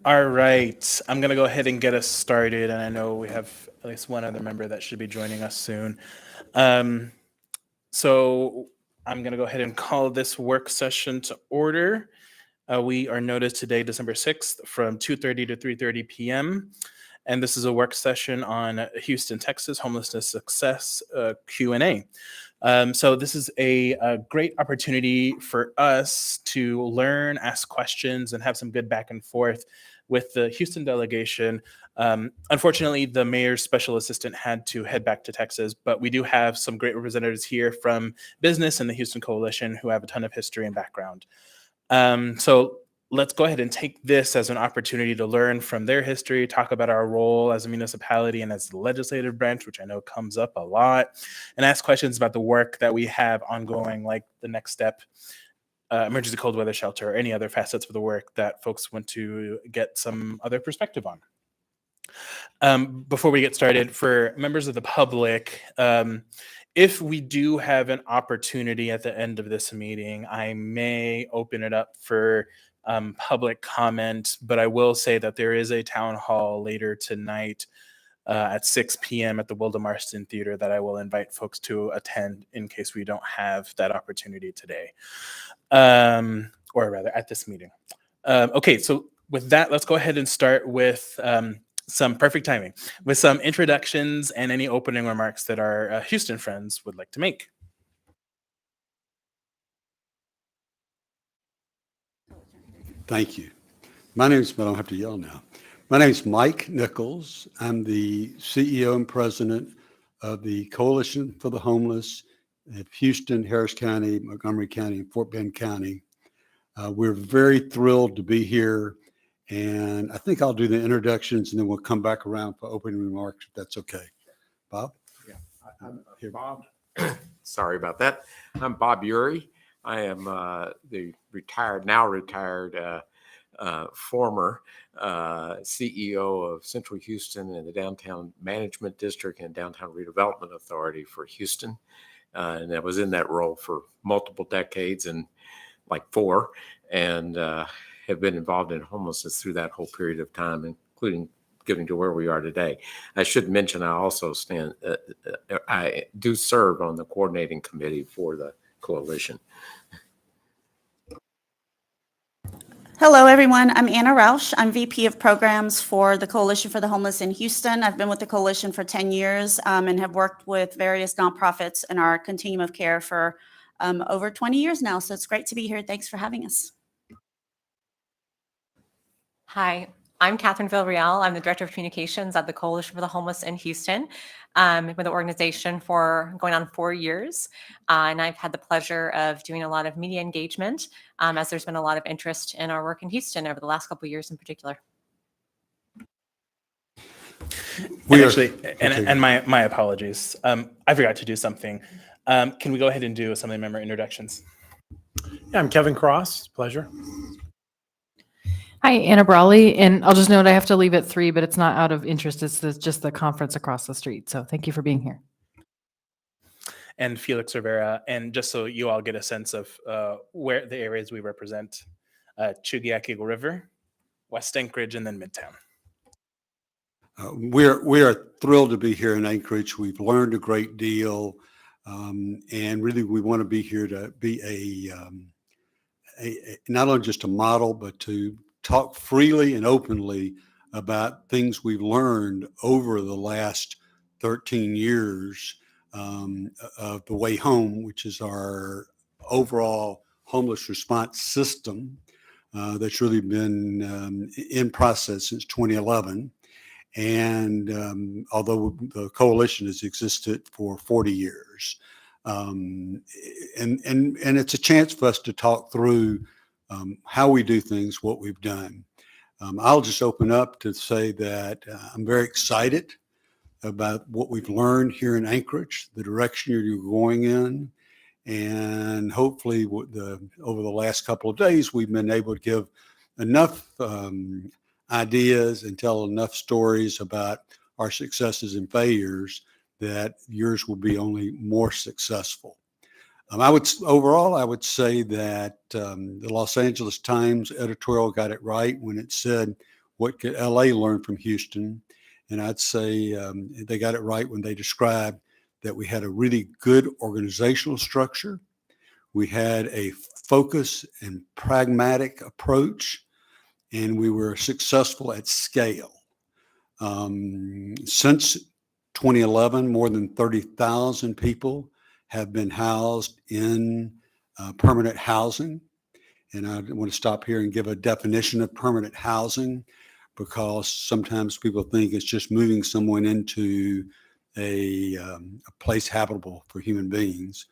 All right, I'm going to go ahead and get us started, and I know we have at least one other member that should be joining us soon. Um, so I'm going to go ahead and call this work session to order. We are noticed today, December 6th, from 2:30 to 3:30 p.m. And this is a work session on Houston, Texas homelessness success Q&A. So this is a great opportunity for us to learn, ask questions, and have some good back and forth with the Houston delegation. Unfortunately, the mayor's special assistant had to head back to Texas, but we do have some great representatives here from business and the Houston Coalition who have a ton of history and background. So let's go ahead and take this as an opportunity to learn from their history, talk about our role as a municipality and as the legislative branch, which I know comes up a lot, and ask questions about the work that we have ongoing, like the next step, emergency cold weather shelter, or any other facets of the work that folks want to get some other perspective on. Before we get started, for members of the public, if we do have an opportunity at the end of this meeting, I may open it up for public comment, but I will say that there is a town hall later tonight at 6 p.m. at the Wilda Marston Theater that I will invite folks to attend in case we don't have that opportunity today, or rather at this meeting. Okay, so with that, let's go ahead and start with some perfect timing, with some introductions and any opening remarks that our Houston friends would like to make. Thank you. My name is, but I don't have to yell now. My name is Mike Nichols. I'm the CEO and president of the Coalition for the Homeless of Houston, Harris County, Montgomery County, and Fort Bend County. We're very thrilled to be here, and I think I'll do the introductions, and then we'll come back around for opening remarks, if that's okay. Bob? Yeah, I'm here. Bob. Sorry about that. I'm Bob Urey. I am the now retired former CEO of Central Houston and the Downtown Management District and Downtown Redevelopment Authority for Houston. And I was in that role for multiple decades, and like 4, and have been involved in homelessness through that whole period of time, including getting to where we are today. I should mention I also I do serve on the coordinating committee for the coalition. Hello, everyone. I'm Anna Rausch. I'm VP of Programs for the Coalition for the Homeless in Houston. I've been with the coalition for 10 years and have worked with various nonprofits in our continuum of care for over 20 years now. So it's great to be here. Thanks for having us. Hi, I'm Catherine Villarreal. I'm the Director of Communications at the Coalition for the Homeless in Houston. I've been with the organization for going on 4 years, and I've had the pleasure of doing a lot of media engagement as there's been a lot of interest in our work in Houston over the last couple of years in particular. And my apologies. I forgot to do something. Can we go ahead and do assembly member introductions? Yeah, I'm Kevin Cross. Pleasure. Hi, Anna Brawley, and I'll just note I have to leave at 3, but it's not out of interest. It's just the conference across the street. So thank you for being here. And Felix Rivera, and just so you all get a sense of where the areas we represent, Chugiak Eagle River, West Anchorage, and then Midtown. We are thrilled to be here in Anchorage. We've learned a great deal, and really we want to be here to be a not only just a model, but to talk freely and openly about things we've learned over the last 13 years of the Way Home, which is our overall homeless response system that's really been in process since 2011. And although the coalition has existed for 40 years, and it's a chance for us to talk through how we do things, what we've done. I'll just open up to say that I'm very excited about what we've learned here in Anchorage, the direction you're going in, and hopefully over the last couple of days, we've been able to give enough ideas and tell enough stories about our successes and failures that yours will be only more successful. I would say that the Los Angeles Times editorial got it right when it said what could LA learn from Houston? And I'd say they got it right when they described that we had a really good organizational structure. We had a focus and pragmatic approach, and we were successful at scale. Since 2011, more than 30,000 people have been housed in permanent housing. And I want to stop here and give a definition of permanent housing, because sometimes people think it's just moving someone into a place habitable for human beings.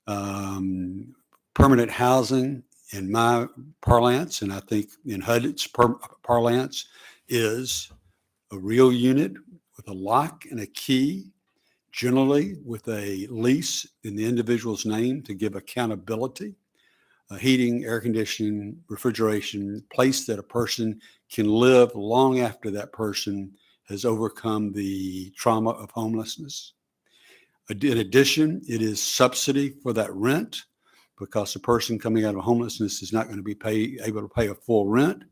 Permanent housing, in my parlance, and I think in HUD's parlance, is a real unit with a lock and a key, generally with a lease in the individual's name to give accountability, heating, air conditioning, refrigeration, place that a person can live long after that person has overcome the trauma of homelessness. In addition, it is subsidy for that rent, because the person coming out of homelessness is not going to be able to pay a full rent.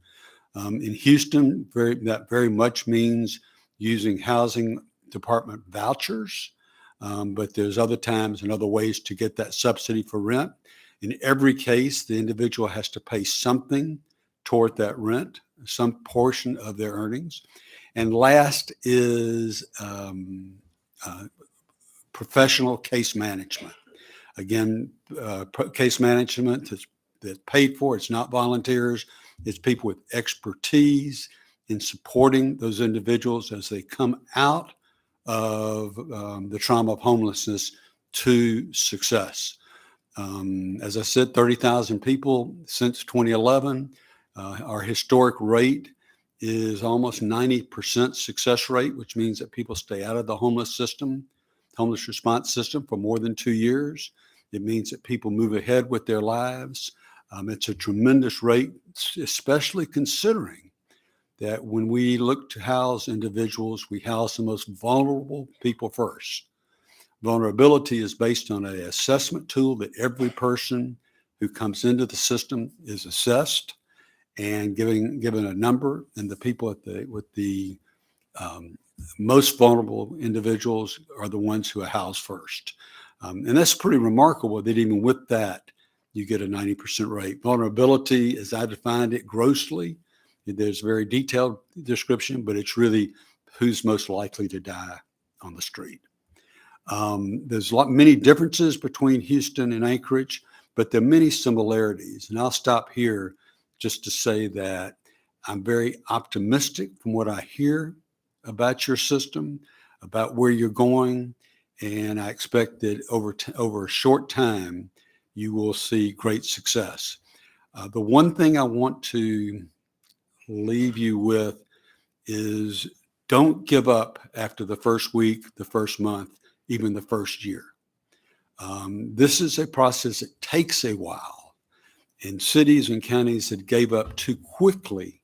In Houston, that very much means using housing department vouchers, but there's other times and other ways to get that subsidy for rent. In every case, the individual has to pay something toward that rent, some portion of their earnings. And last is professional case management. Again, case management that's paid for. It's not volunteers. It's people with expertise in supporting those individuals as they come out of the trauma of homelessness to success. As I said, 30,000 people since 2011. Our historic rate is almost 90% success rate, which means that people stay out of the homeless response system for more than 2 years. It means that people move ahead with their lives. It's a tremendous rate, especially considering that when we look to house individuals, we house the most vulnerable people first. Vulnerability is based on an assessment tool that every person who comes into the system is assessed and given a number, and the people with the most vulnerable individuals are the ones who are housed first. And that's pretty remarkable that even with that, you get a 90% rate. Vulnerability, as I defined it grossly, there's very detailed description, but it's really who's most likely to die on the street. There's many differences between Houston and Anchorage, but there are many similarities. And I'll stop here just to say that I'm very optimistic from what I hear about your system, about where you're going. And I expect that over a short time, you will see great success. The one thing I want to leave you with is don't give up after the first week, the first month, even the first year. This is a process that takes a while. And cities and counties that gave up too quickly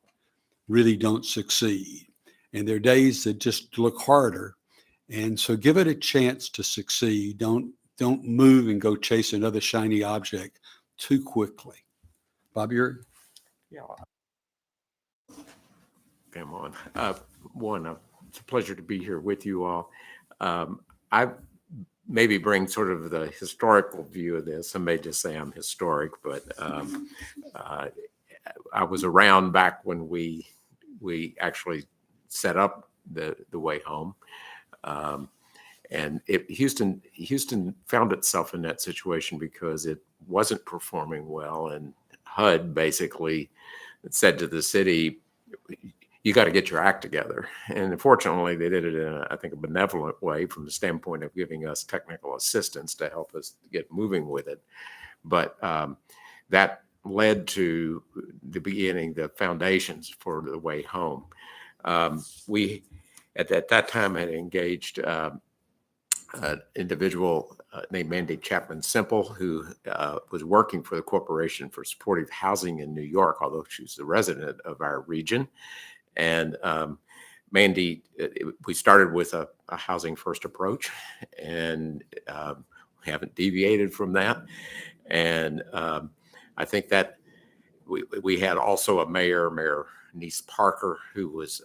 really don't succeed. And there are days that just look harder. And so give it a chance to succeed. Don't move and go chase another shiny object too quickly. Bob, you're? Yeah. Come on. It's a pleasure to be here with you all. I maybe bring sort of the historical view of this. I may just say I'm historic, but I was around back when we actually set up the way home. And Houston found itself in that situation because it wasn't performing well, and HUD basically said to the city, you got to get your act together. And fortunately, they did it in, I think, a benevolent way from the standpoint of giving us technical assistance to help us get moving with it. But that led to the beginning, the foundations for the way home. We, at that time, had engaged an individual named Mandy Chapman Simple, who was working for the Corporation for Supportive Housing in New York, although she's a resident of our region. And Mandy, we started with a housing first approach, and we haven't deviated from that. And I think that we had also a Mayor Niece Parker, who was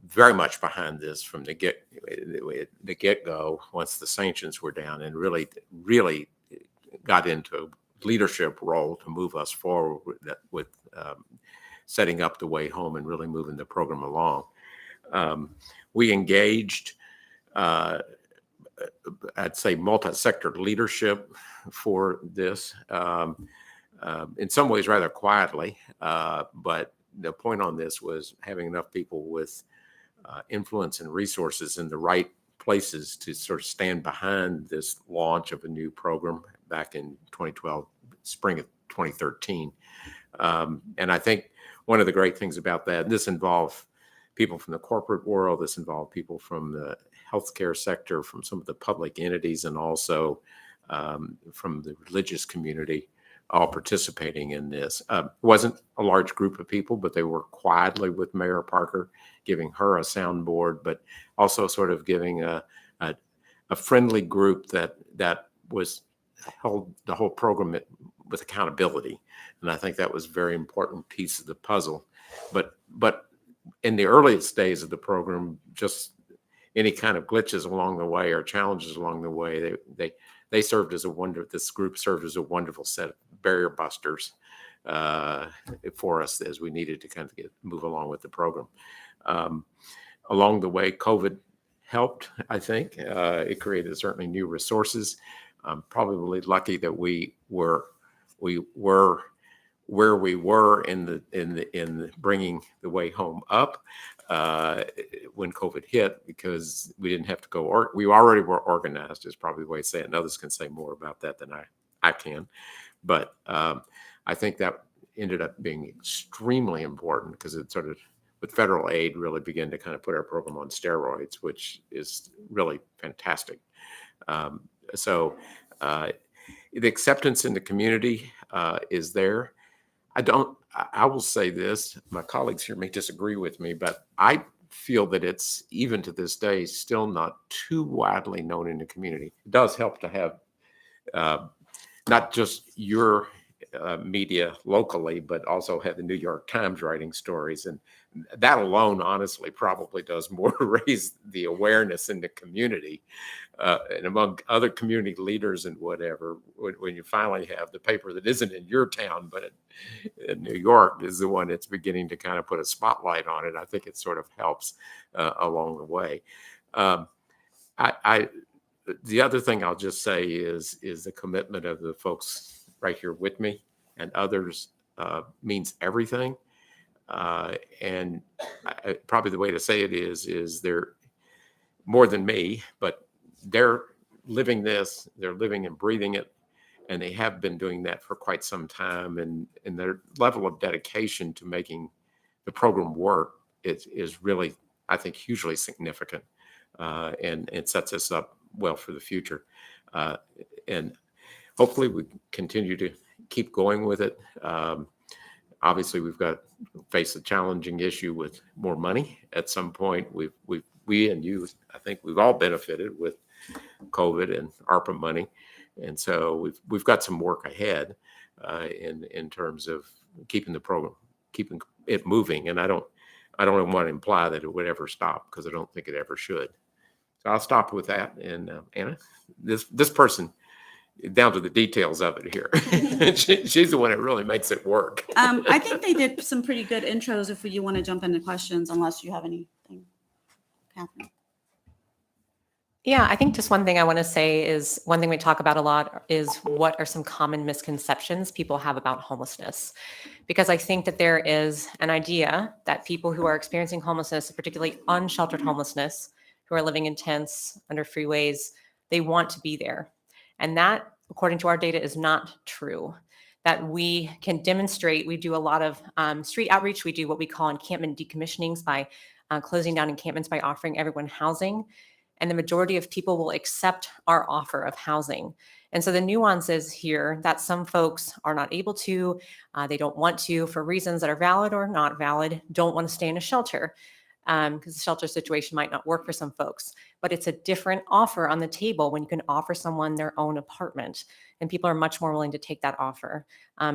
very much behind this from the get-go once the sanctions were down, and really got into a leadership role to move us forward with setting up the way home and really moving the program along. We engaged, I'd say, multi-sector leadership for this, in some ways rather quietly, but the point on this was having enough people with influence and resources in the right places to sort of stand behind this launch of a new program back in 2012, spring of 2013. And I think one of the great things about that, this involved people from the corporate world, this involved people from the healthcare sector, from some of the public entities, and also from the religious community, all participating in this. It wasn't a large group of people, but they worked quietly with Mayor Parker, giving her a soundboard, but also sort of giving a friendly group that was held the whole program with accountability. And I think that was a very important piece of the puzzle. But in the earliest days of the program, just any kind of glitches along the way or challenges along the way, they served as this group served as a wonderful set of barrier busters for us as we needed to kind of move along with the program. Along the way, COVID helped, I think. It created certainly new resources. I'm probably lucky that we were where we were in the bringing the way home up when COVID hit, because we didn't have to go, or we already were organized, is probably the way to say it. And others can say more about that than I can. But I think that ended up being extremely important, because it sort of, with federal aid, really began to kind of put our program on steroids, which is really fantastic. So the acceptance in the community is there. I will say this, my colleagues here may disagree with me, but I feel that it's, even to this day, still not too widely known in the community. It does help to have not just your media locally, but also have the New York Times writing stories. And that alone, honestly, probably does more to raise the awareness in the community and among other community leaders and whatever, when you finally have the paper that isn't in your town, but in New York is the one that's beginning to kind of put a spotlight on it. I think it sort of helps along the way. The other thing I'll just say is the commitment of the folks right here with me and others means everything. And probably the way to say it is they're more than me, but they're living this, they're living and breathing it, and they have been doing that for quite some time. And their level of dedication to making the program work is really, I think, hugely significant, and it sets us up well for the future. And hopefully we continue to keep going with it. Obviously, we've got to face a challenging issue with more money at some point. We and you, I think we've all benefited with COVID and ARPA money, and so we've got some work ahead in terms of keeping the program, keeping it moving. And I don't want to imply that it would ever stop, because I don't think it ever should. So I'll stop with that. And Anna, this person, down to the details of it here. She's the one that really makes it work. I think they did some pretty good intros if you want to jump into questions, unless you have anything, Catherine. Yeah, I think just one thing I want to say is, one thing we talk about a lot is what are some common misconceptions people have about homelessness. Because I think that there is an idea that people who are experiencing homelessness, particularly unsheltered homelessness, who are living in tents under freeways, they want to be there. And that, according to our data, is not true. That we can demonstrate, we do a lot of street outreach. We do what we call encampment decommissionings by closing down encampments by offering everyone housing. And the majority of people will accept our offer of housing. And so the nuance is here that some folks are not able to, they don't want to, for reasons that are valid or not valid, don't want to stay in a shelter. because the shelter situation might not work for some folks. But it's a different offer on the table when you can offer someone their own apartment, and people are much more willing to take that offer.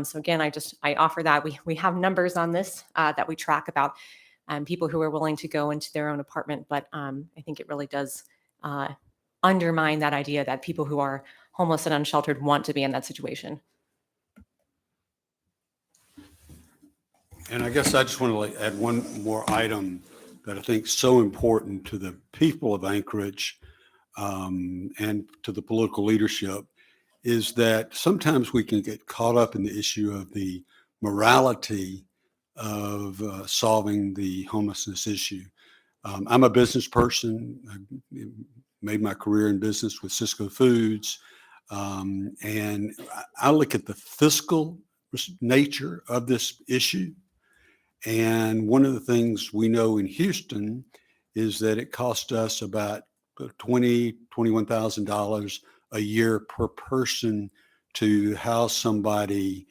So again, I offer that. We have numbers on this that we track about people who are willing to go into their own apartment, but I think it really does undermine that idea that people who are homeless and unsheltered want to be in that situation. And I guess I just want to add one more item that I think is so important to the people of Anchorage and to the political leadership, is that sometimes we can get caught up in the issue of the morality of solving the homelessness issue. I'm a business person. I made my career in business with Cisco Foods. And I look at the fiscal nature of this issue. And one of the things we know in Houston is that it costs us about $21,000 a year per person to house somebody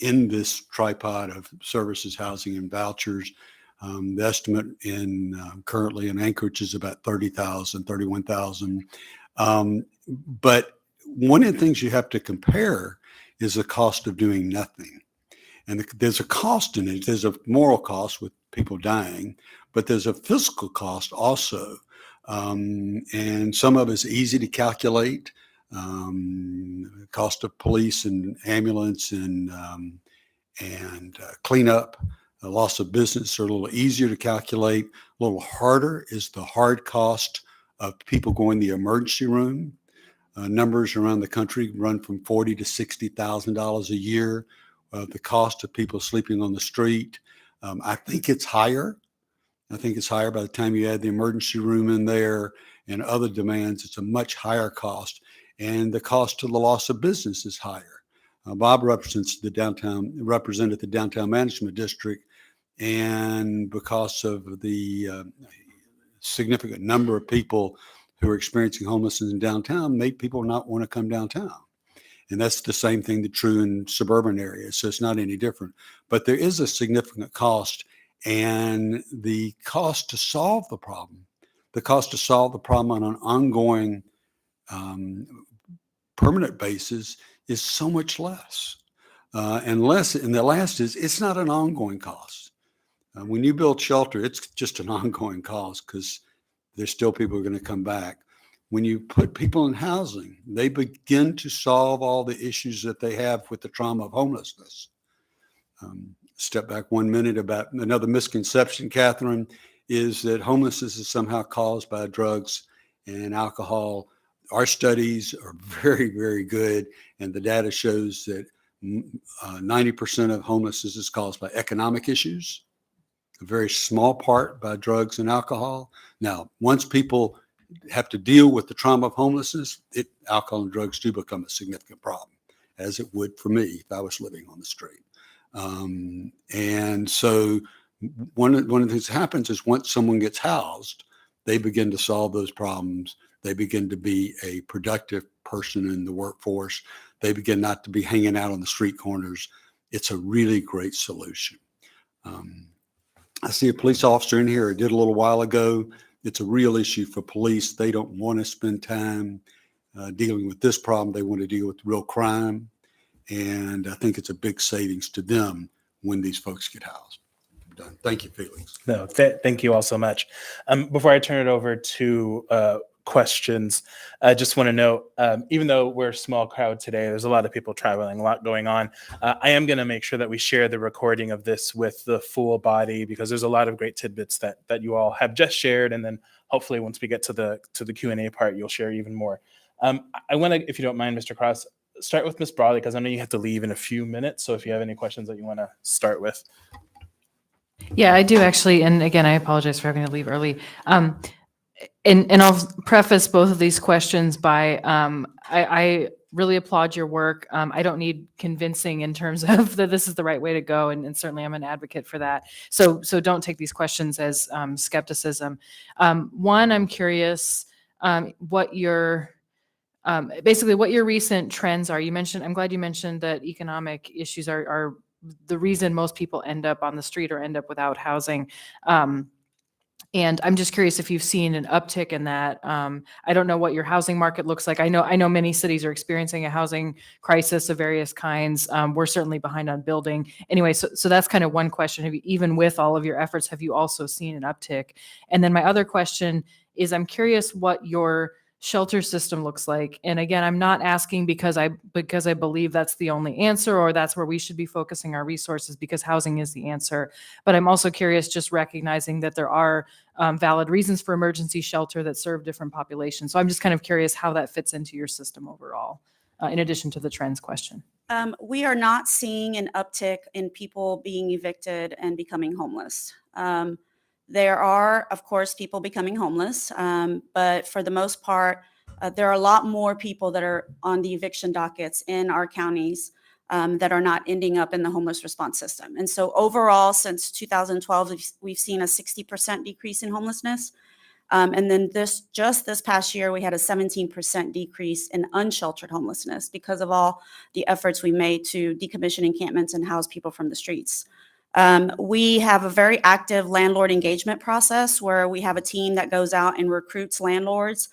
in this tripod of services, housing, and vouchers. The estimate currently in Anchorage is about $30,000, $31,000. But one of the things you have to compare is the cost of doing nothing. And there's a cost in it. There's a moral cost with people dying, but there's a fiscal cost also. And some of it's easy to calculate. Cost of police and ambulance and cleanup, the loss of business are a little easier to calculate. A little harder is the hard cost of people going to the emergency room. Numbers around the country run from $40,000 to $60,000 a year. The cost of people sleeping on the street. I think it's higher. I think it's higher by the time you add the emergency room in there and other demands. It's a much higher cost. And the cost of the loss of business is higher. Bob represented the downtown management district. And because of the significant number of people who are experiencing homelessness in downtown, make people not want to come downtown. And that's the same thing that's true in suburban areas. So it's not any different. But there is a significant cost, and the cost to solve the problem on an ongoing permanent basis is so much less. And the last is it's not an ongoing cost. When you build shelter, it's just an ongoing cost because there's still people who are going to come back. When you put people in housing, they begin to solve all the issues that they have with the trauma of homelessness. Step back 1 minute about another misconception, Catherine, is that homelessness is somehow caused by drugs and alcohol. Our studies are very, very good, and the data shows that 90% of homelessness is caused by economic issues, a very small part by drugs and alcohol. Now, once people have to deal with the trauma of homelessness, alcohol and drugs do become a significant problem, as it would for me if I was living on the street. And so one of the things that happens is once someone gets housed, they begin to solve those problems. They begin to be a productive person in the workforce. They begin not to be hanging out on the street corners. It's a really great solution. I see a police officer in here. I did a little while ago. It's a real issue for police. They don't want to spend time dealing with this problem. They want to deal with real crime. And I think it's a big savings to them when these folks get housed. I'm done. Thank you, Felix. No, thank you all so much. Before I turn it over to questions, I just want to note, even though we're a small crowd today, there's a lot of people traveling, a lot going on. I am going to make sure that we share the recording of this with the full body because there's a lot of great tidbits that you all have just shared. And then hopefully once we get to the Q&A part, you'll share even more. I want to, if you don't mind, Mr. Cross, start with Ms. Brawley because I know you have to leave in a few minutes. So if you have any questions that you want to start with. Yeah, I do actually. And again, I apologize for having to leave early. And I'll preface both of these questions by I really applaud your work. I don't need convincing in terms of that this is the right way to go, and certainly I'm an advocate for that. So don't take these questions as skepticism. One, I'm curious what your basically what your recent trends are. I'm glad you mentioned that economic issues are the reason most people end up on the street or end up without housing. And I'm just curious if you've seen an uptick in that. I don't know what your housing market looks like. I know many cities are experiencing a housing crisis of various kinds. We're certainly behind on building. Anyway, so that's kind of one question. Have you, even with all of your efforts, have you also seen an uptick? And then my other question is, I'm curious what your shelter system looks like. And again, I'm not asking because I believe that's the only answer or that's where we should be focusing our resources, because housing is the answer. But I'm also curious, just recognizing that there are valid reasons for emergency shelter that serve different populations. So I'm just kind of curious how that fits into your system overall, in addition to the trends question. We are not seeing an uptick in people being evicted and becoming homeless. There are, of course, people becoming homeless, but for the most part, there are a lot more people that are on the eviction dockets in our counties that are not ending up in the homeless response system. And so overall, since 2012, we've seen a 60% decrease in homelessness. And then this past year, we had a 17% decrease in unsheltered homelessness because of all the efforts we made to decommission encampments and house people from the streets. We have a very active landlord engagement process where we have a team that goes out and recruits landlords.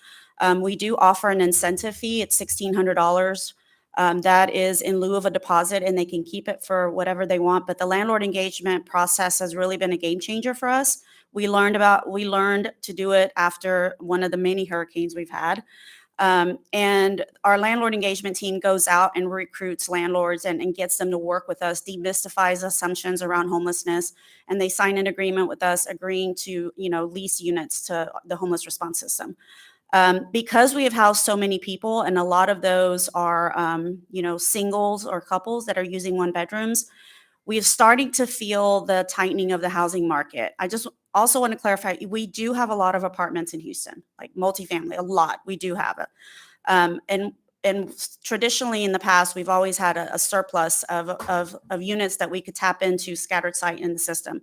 We do offer an incentive fee. It's $1,600. That is in lieu of a deposit, and they can keep it for whatever they want. But the landlord engagement process has really been a game changer for us. We learned to do it after one of the many hurricanes we've had. And our landlord engagement team goes out and recruits landlords and gets them to work with us, demystifies assumptions around homelessness, and they sign an agreement with us agreeing to, lease units to the homeless response system. Because we have housed so many people, and a lot of those are, singles or couples that are using one bedrooms, we're starting to feel the tightening of the housing market. I just also want to clarify, we do have a lot of apartments in Houston, like multifamily, a lot. We do have it. And traditionally in the past, we've always had a surplus of units that we could tap into scattered site in the system.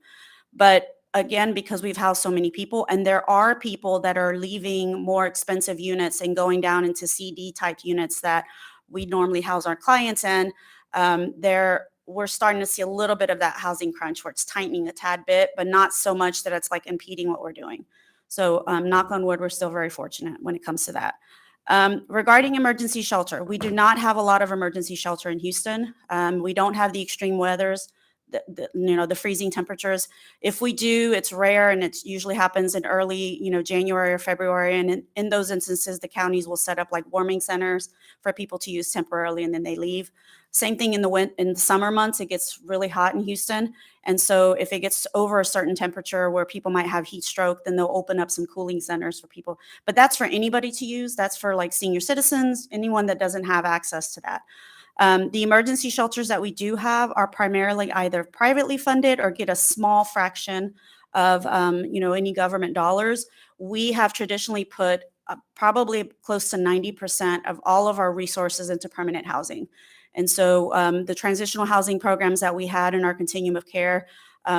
But again, because we've housed so many people, and there are people that are leaving more expensive units and going down into CD type units that we normally house our clients in, we're starting to see a little bit of that housing crunch where it's tightening a tad bit, but not so much that it's like impeding what we're doing. So knock on wood, we're still very fortunate when it comes to that. Regarding emergency shelter, we do not have a lot of emergency shelter in Houston. We don't have the extreme weathers, the freezing temperatures. If we do, it's rare, and it usually happens in early, January or February. And in those instances, the counties will set up like warming centers for people to use temporarily, and then they leave. Same thing in the summer months. It gets really hot in Houston. And so if it gets over a certain temperature where people might have heat stroke, then they'll open up some cooling centers for people. But that's for anybody to use. That's for like senior citizens, anyone that doesn't have access to that. The emergency shelters that we do have are primarily either privately funded or get a small fraction of, any government dollars. We have traditionally put probably close to 90% of all of our resources into permanent housing. And so the transitional housing programs that we had in our continuum of care,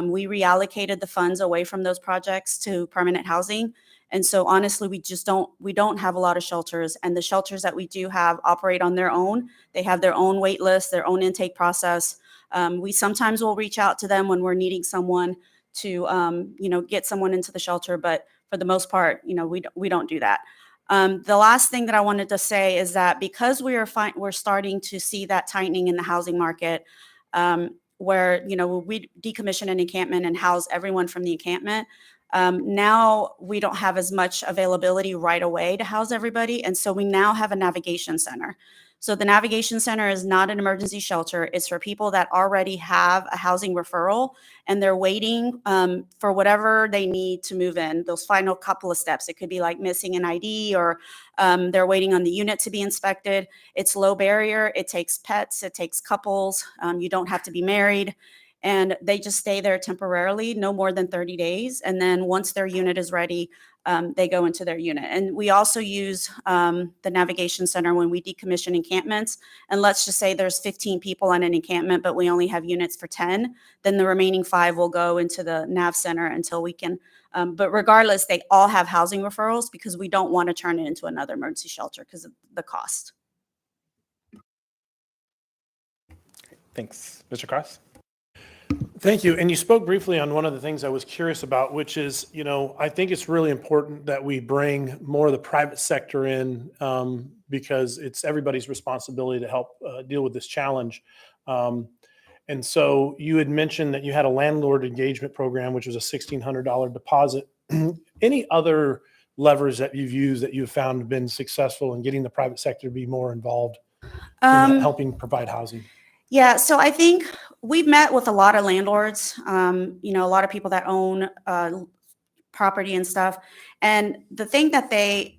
we reallocated the funds away from those projects to permanent housing. And so honestly, we don't have a lot of shelters, and the shelters that we do have operate on their own. They have their own wait list, their own intake process. We sometimes will reach out to them when we're needing someone to, get someone into the shelter, but for the most part, we don't do that. The last thing that I wanted to say is that because we're starting to see that tightening in the housing market, where we decommission an encampment and house everyone from the encampment. Now we don't have as much availability right away to house everybody, and so we now have a navigation center. So the navigation center is not an emergency shelter. It's for people that already have a housing referral, and they're waiting for whatever they need to move in, those final couple of steps. It could be like missing an ID, or they're waiting on the unit to be inspected. It's low barrier. It takes pets. It takes couples. You don't have to be married. And they just stay there temporarily, no more than 30 days. And then once their unit is ready, they go into their unit. And we also use the navigation center when we decommission encampments. And let's just say there's 15 people on an encampment, but we only have units for 10. Then the remaining 5 will go into the nav center until we can. But regardless, they all have housing referrals because we don't want to turn it into another emergency shelter because of the cost. Thanks. Mr. Cross? Thank you. And you spoke briefly on one of the things I was curious about, which is, I think it's really important that we bring more of the private sector in, because it's everybody's responsibility to help deal with this challenge. And so you had mentioned that you had a landlord engagement program, which was a $1,600 deposit. Any other levers that you've used that you've found have been successful in getting the private sector to be more involved in helping provide housing? Yeah, so I think we've met with a lot of landlords, a lot of people that own property and stuff. And the thing that they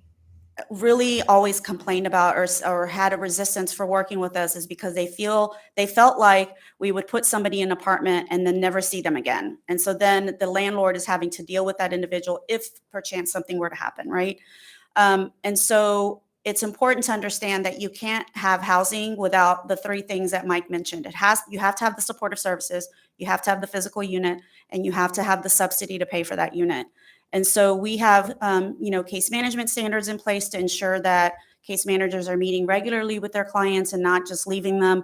really always complained about or had a resistance for working with us is because they felt like we would put somebody in an apartment and then never see them again. And so then the landlord is having to deal with that individual if perchance something were to happen, right? And so it's important to understand that you can't have housing without the three things that Mike mentioned. You have to have the supportive services, you have to have the physical unit, and you have to have the subsidy to pay for that unit. And so we have, case management standards in place to ensure that case managers are meeting regularly with their clients and not just leaving them,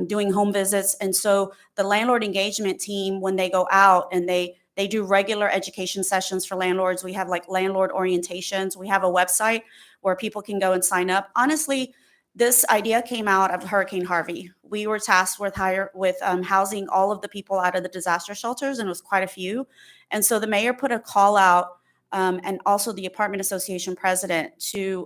doing home visits. And so the landlord engagement team, when they go out and they do regular education sessions for landlords, we have like landlord orientations. We have a website where people can go and sign up. Honestly, this idea came out of Hurricane Harvey. We were tasked with housing all of the people out of the disaster shelters, and it was quite a few. And so the mayor put a call out, and also the apartment association president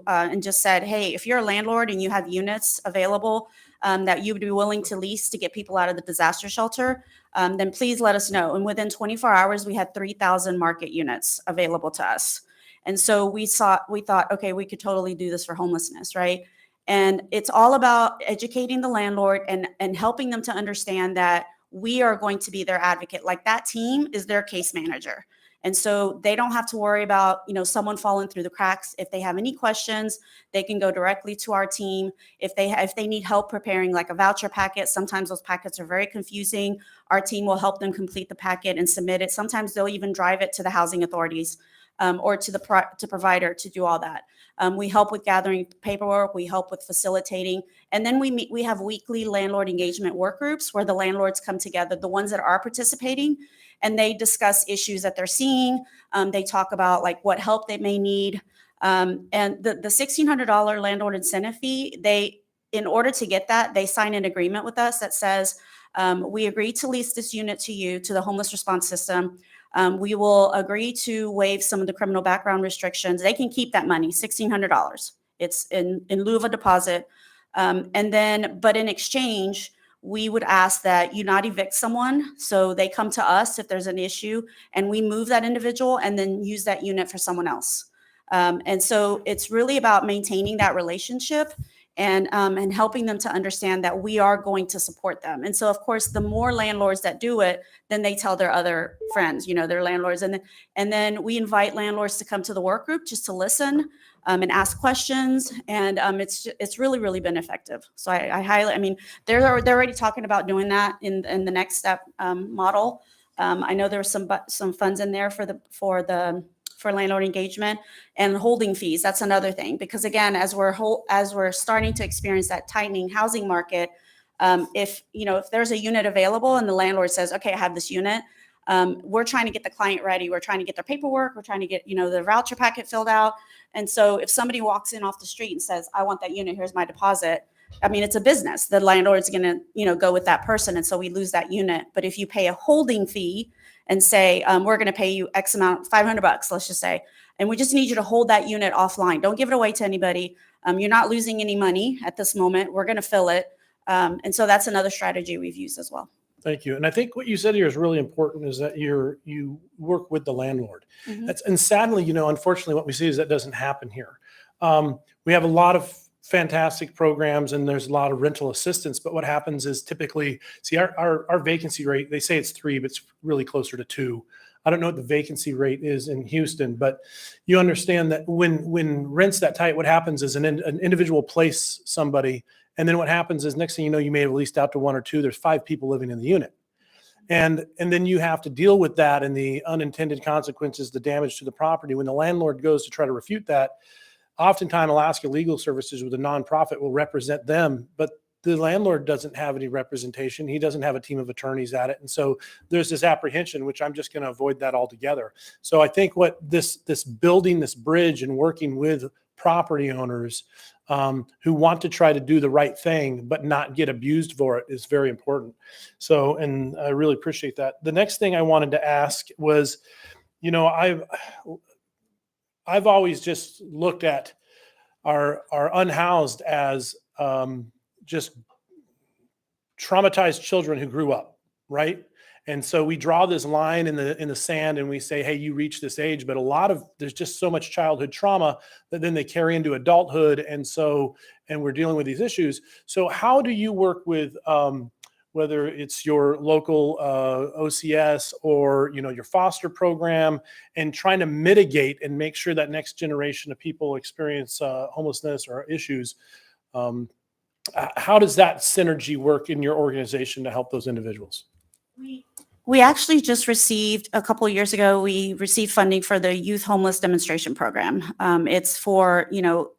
and just said, hey, if you're a landlord and you have units available that you would be willing to lease to get people out of the disaster shelter, then please let us know. And within 24 hours, we had 3,000 market units available to us. And so we thought, okay, we could totally do this for homelessness, right? And it's all about educating the landlord and helping them to understand that we are going to be their advocate. Like that team is their case manager. And so they don't have to worry about, someone falling through the cracks. If they have any questions, they can go directly to our team. If they need help preparing like a voucher packet, sometimes those packets are very confusing. Our team will help them complete the packet and submit it. Sometimes they'll even drive it to the housing authorities or to the provider to do all that. We help with gathering paperwork. We help with facilitating. And then we have weekly landlord engagement work groups where the landlords come together, the ones that are participating, and they discuss issues that they're seeing. They talk about like what help they may need. And the $1,600 landlord incentive fee, in order to get that, they sign an agreement with us that says, we agree to lease this unit to you, to the homeless response system. We will agree to waive some of the criminal background restrictions. They can keep that money, $1,600. It's in lieu of a deposit. But in exchange, we would ask that you not evict someone. So they come to us if there's an issue and we move that individual and then use that unit for someone else. And so it's really about maintaining that relationship and helping them to understand that we are going to support them. And so, of course, the more landlords that do it, then they tell their other friends, their landlords. And then we invite landlords to come to the work group just to listen and ask questions. And it's really, really been effective. So they're already talking about doing that in the next step model. I know there was some funds in there for landlord engagement and holding fees. That's another thing, because again, as we're starting to experience that tightening housing market, if there's a unit available and the landlord says, okay, I have this unit, we're trying to get the client ready. We're trying to get their paperwork. We're trying to get, the voucher packet filled out. And so if somebody walks in off the street and says, I want that unit, here's my deposit. It's a business. The landlord's going to, go with that person. And so we lose that unit. But if you pay a holding fee and say, we're going to pay you X amount, $500, let's just say, and we just need you to hold that unit offline. Don't give it away to anybody. You're not losing any money at this moment. We're going to fill it. And so that's another strategy we've used as well. Thank you. And I think what you said here is really important, is that you work with the landlord. Mm-hmm. And sadly, unfortunately, what we see is that doesn't happen here. We have a lot of fantastic programs and there's a lot of rental assistance, but what happens is typically, our vacancy rate, they say it's 3, but it's really closer to 2. I don't know what the vacancy rate is in Houston, but you understand that when rent's that tight, what happens is an individual place somebody, and then what happens is next thing you know, you may have leased out to 1 or 2, there's 5 people living in the unit. And then you have to deal with that and the unintended consequences, the damage to the property. When the landlord goes to try to refute that, oftentimes Alaska Legal Services with a nonprofit will represent them, but the landlord doesn't have any representation. He doesn't have a team of attorneys at it. And so there's this apprehension, which I'm just going to avoid that altogether. So I think what this building this bridge and working with property owners who want to try to do the right thing, but not get abused for it is very important. So, and I really appreciate that. The next thing I wanted to ask was, you know, I've always just looked at our unhoused as just traumatized children who grew up, right? And so we draw this line in the sand and we say, hey, you reach this age, but there's just so much childhood trauma that then they carry into adulthood. And we're dealing with these issues. So how do you work with, whether it's your local OCS or, you know, your foster program, and trying to mitigate and make sure that next generation of people experience homelessness or issues? How does that synergy work in your organization to help those individuals? We actually just received, a couple of years ago, we received funding for the Youth Homeless Demonstration Program. It's for, you know,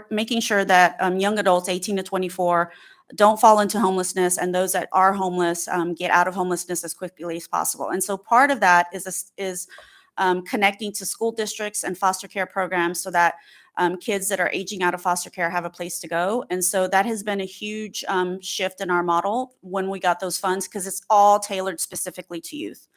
making sure that young adults 18 to 24 don't fall into homelessness, and those that are homeless get out of homelessness as quickly as possible. And so part of that is connecting to school districts and foster care programs so that kids that are aging out of foster care have a place to go. And so that has been a huge shift in our model when we got those funds, because it's all tailored specifically to youth.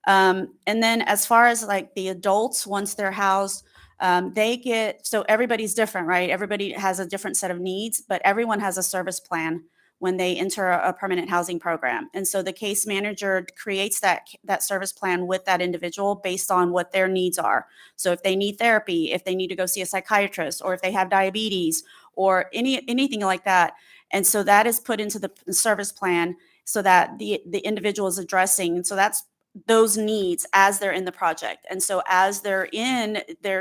And then as far as like the adults, once they're housed, so everybody's different, right? Everybody has a different set of needs, but everyone has a service plan when they enter a permanent housing program. And so the case manager creates that service plan with that individual based on what their needs are. So if they need therapy, if they need to go see a psychiatrist, or if they have diabetes or anything like that. And so that is put into the service plan so that the individual is addressing. And so that's those needs as they're in the project. And so as they're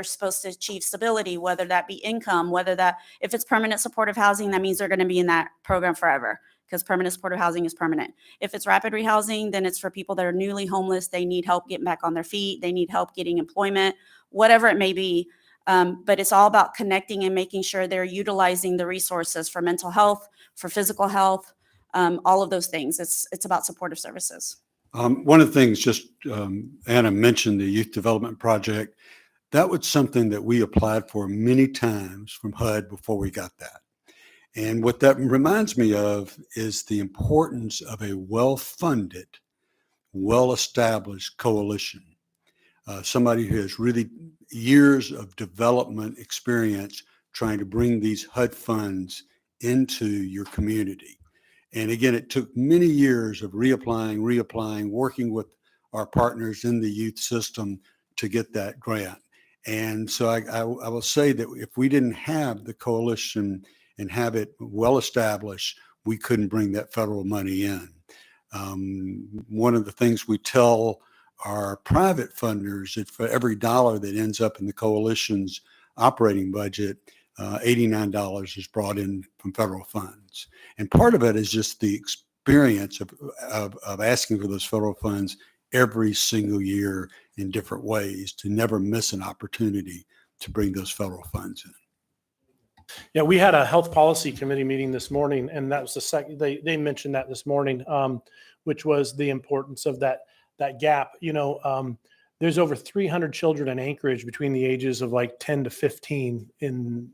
supposed to achieve stability, whether that be income, if it's permanent supportive housing, that means they're going to be in that program forever, because permanent supportive housing is permanent. If it's rapid rehousing, then it's for people that are newly homeless. They need help getting back on their feet. They need help getting employment, whatever it may be. But it's all about connecting and making sure they're utilizing the resources for mental health, for physical health, all of those things. It's about supportive services. One of the things, Anna mentioned the Youth Development Project. That was something that we applied for many times from HUD before we got that. And what that reminds me of is the importance of a well-funded, well-established coalition. Somebody who has really years of development experience trying to bring these HUD funds into your community. And again, it took many years of reapplying, working with our partners in the youth system to get that grant. And so I will say that if we didn't have the coalition and have it well established, we couldn't bring that federal money in. One of the things we tell our private funders is for every dollar that ends up in the coalition's operating budget, $89 is brought in from federal funds. And part of it is just the experience of asking for those federal funds every single year in different ways to never miss an opportunity to bring those federal funds in. Yeah, we had a health policy committee meeting this morning, and that was the second, they mentioned that this morning, which was the importance of that gap. You know, there's over 300 children in Anchorage between the ages of like 10 to 15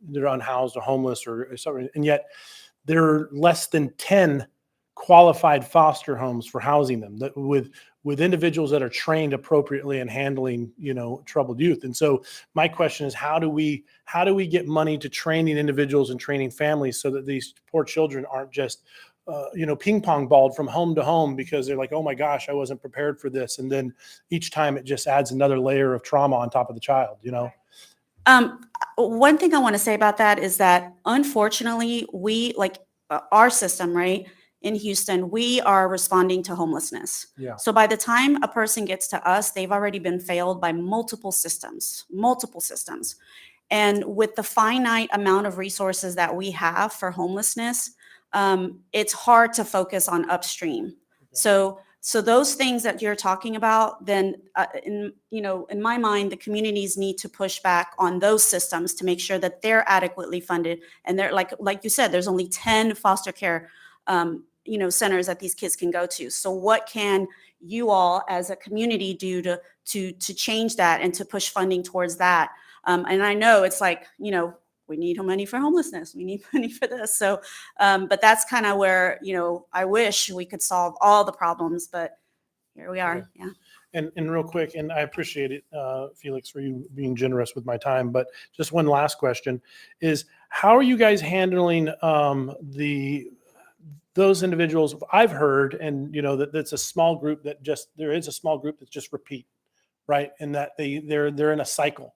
they're unhoused or homeless or something. And yet there are less than 10 qualified foster homes for housing them with individuals that are trained appropriately in handling, you know, troubled youth. And so my question is, how do we get money to training individuals and training families so that these poor children aren't just ping pong balled from home to home because they're like, oh my gosh, I wasn't prepared for this. And then each time it just adds another layer of trauma on top of the child, you know? One thing I want to say about that is that unfortunately our system, right, in Houston, we are responding to homelessness. Yeah. So by the time a person gets to us, they've already been failed by multiple systems. And with the finite amount of resources that we have for homelessness, it's hard to focus on upstream. So So those things that you're talking about, then in my mind, the communities need to push back on those systems to make sure that they're adequately funded. And they're like you said, there's only 10 foster care centers that these kids can go to. So what can you all as a community do to change that and to push funding towards that? And I know it's like, we need money for homelessness. We need money for this. So, but that's kind of where, I wish we could solve all the problems, but here we are. Okay. Yeah. And real quick, and I appreciate it, Felix, for you being generous with my time, but just one last question is, how are you guys handling those individuals? I've heard, and that that's a small group there is a small group that just repeat, right? And that they're in a cycle.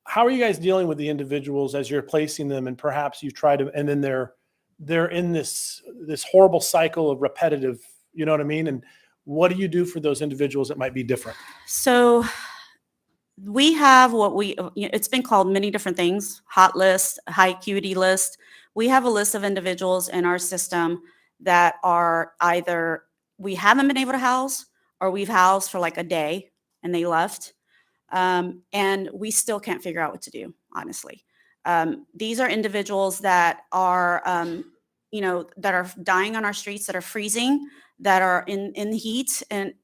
How are you guys dealing with the individuals as you're placing them, and perhaps you try to, and then they're in this horrible cycle of repetitive, you know what I mean? And what do you do for those individuals that might be different? So we have it's been called many different things, hot list, high acuity list. We have a list of individuals in our system that are either we haven't been able to house, or we've housed for like a day and they left. And we still can't figure out what to do, honestly. These are individuals that are, that are dying on our streets, that are freezing, that are in the heat and,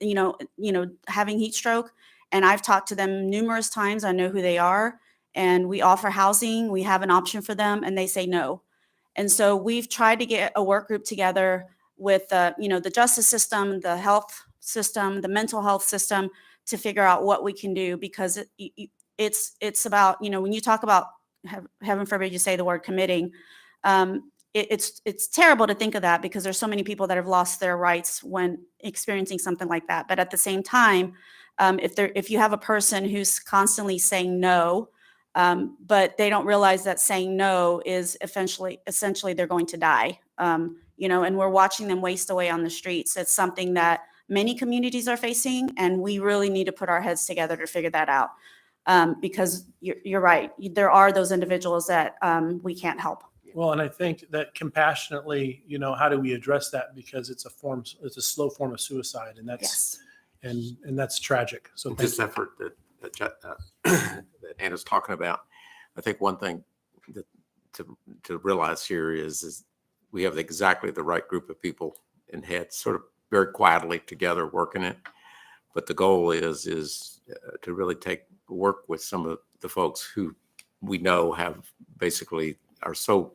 having heat stroke. And I've talked to them numerous times. I know who they are, and we offer housing. We have an option for them, and they say no. And so we've tried to get a work group together with, the justice system, the health system, the mental health system, to figure out what we can do, because it's about, when you talk about, heaven forbid you say the word committing, it's terrible to think of that, because there's so many people that have lost their rights when experiencing something like that. But at the same time, if you have a person who's constantly saying no, but they don't realize that saying no is essentially they're going to die, and we're watching them waste away on the streets. It's something that many communities are facing, and we really need to put our heads together to figure that out, because you're right. There are those individuals that we can't help. Well, and I think that compassionately, how do we address that? Because it's a slow form of suicide, and that's and that's tragic. So This effort that Anna's talking about, I think one thing that to realize here is we have exactly the right group of people in head, sort of very quietly together working it. But the goal is to really work with some of the folks who we know basically are so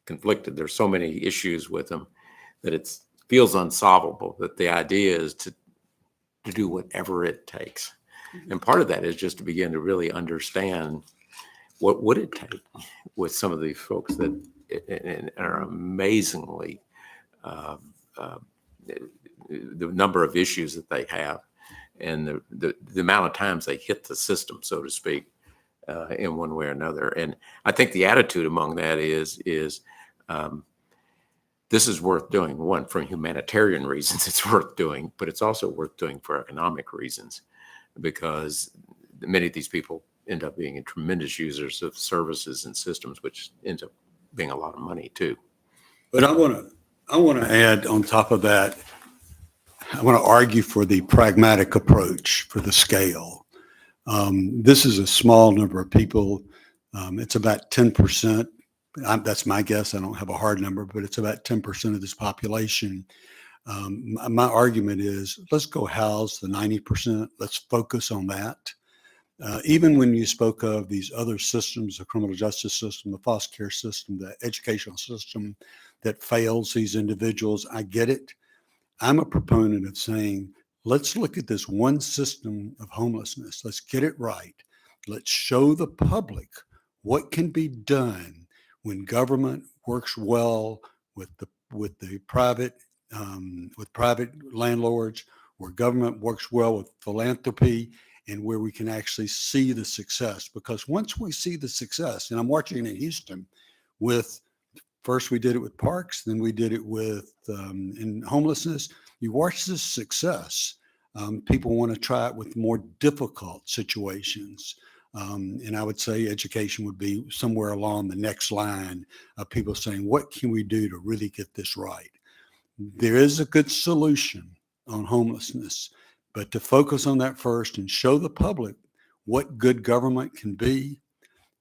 conflicted. There's so many issues with them that it feels unsolvable. That the idea is to do whatever it takes. And part of that is just to begin to really understand what would it take with some of these folks that are amazingly the number of issues that they have, and the amount of times they hit the system, so to speak, in one way or another. And I think the attitude among that is this is worth doing. One, for humanitarian reasons, it's worth doing, but it's also worth doing for economic reasons, because many of these people end up being tremendous users of services and systems, which ends up being a lot of money too. But I want to add on top of that, I want to argue for the pragmatic approach for the scale. This is a small number of people. It's about 10%. That's my guess. I don't have a hard number, but it's about 10% of this population. My argument is, let's go house the 90%. Let's focus on that. Even when you spoke of these other systems, the criminal justice system, the foster care system, the educational system that fails these individuals, I get it. I'm a proponent of saying, let's look at this one system of homelessness. Let's get it right. Let's show the public what can be done when government works well with the private landlords, where government works well with philanthropy, and where we can actually see the success. Because once we see the success, and I'm watching in Houston first we did it with parks, then we did it with in homelessness. You watch this success. People want to try it with more difficult situations. And I would say education would be somewhere along the next line of people saying, what can we do to really get this right? There is a good solution on homelessness. But to focus on that first and show the public what good government can be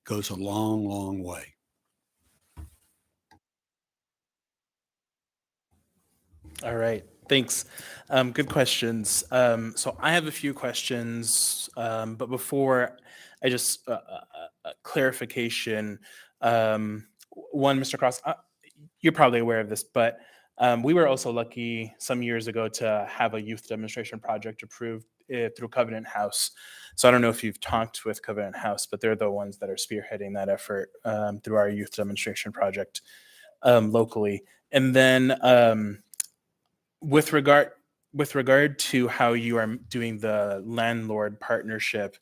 goes a long, long way. All right, thanks. Good questions. So I have a few questions, but before I just clarification. One, Mr. Cross, you're probably aware of this, but we were also lucky some years ago to have a youth demonstration project approved through Covenant House. So I don't know if you've talked with Covenant House, but they're the ones that are spearheading that effort through our youth demonstration project locally. And then with regard to how you are doing the landlord partnership,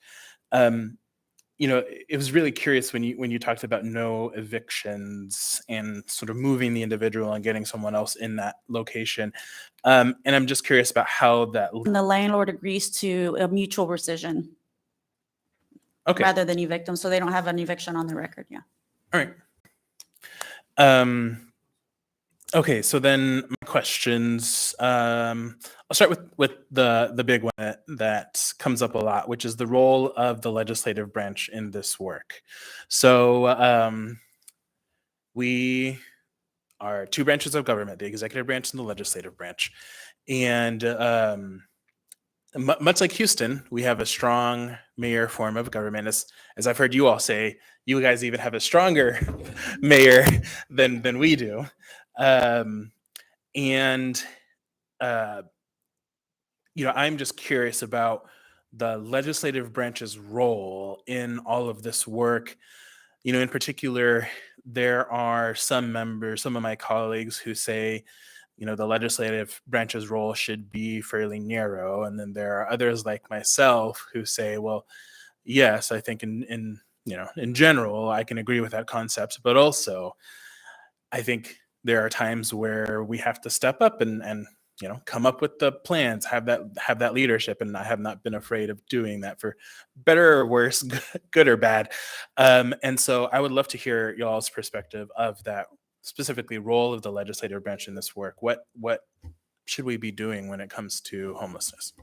it was really curious when you talked about no evictions and sort of moving the individual and getting someone else in that location. And I'm just curious about how that. And the landlord agrees to a mutual rescission Okay. rather than evict them, so they don't have an eviction on the record. Yeah. All right. Okay, so then my questions. I'll start with the big one that comes up a lot, which is the role of the legislative branch in this work. So we are two branches of government: the executive branch and the legislative branch. And much like Houston, we have a strong mayor form of government. As I've heard you all say, you guys even have a stronger mayor than we do. I'm just curious about the legislative branch's role in all of this work. In particular, there are some members, some of my colleagues who say, the legislative branch's role should be fairly narrow. And then there are others like myself who say, well, yes, I think in general, I can agree with that concept, but also I think there are times where we have to step up and come up with the plans, have that leadership, and I have not been afraid of doing that for better or worse, good or bad. And so I would love to hear y'all's perspective of that, specifically role of the legislative branch in this work. What should we be doing when it comes to homelessness?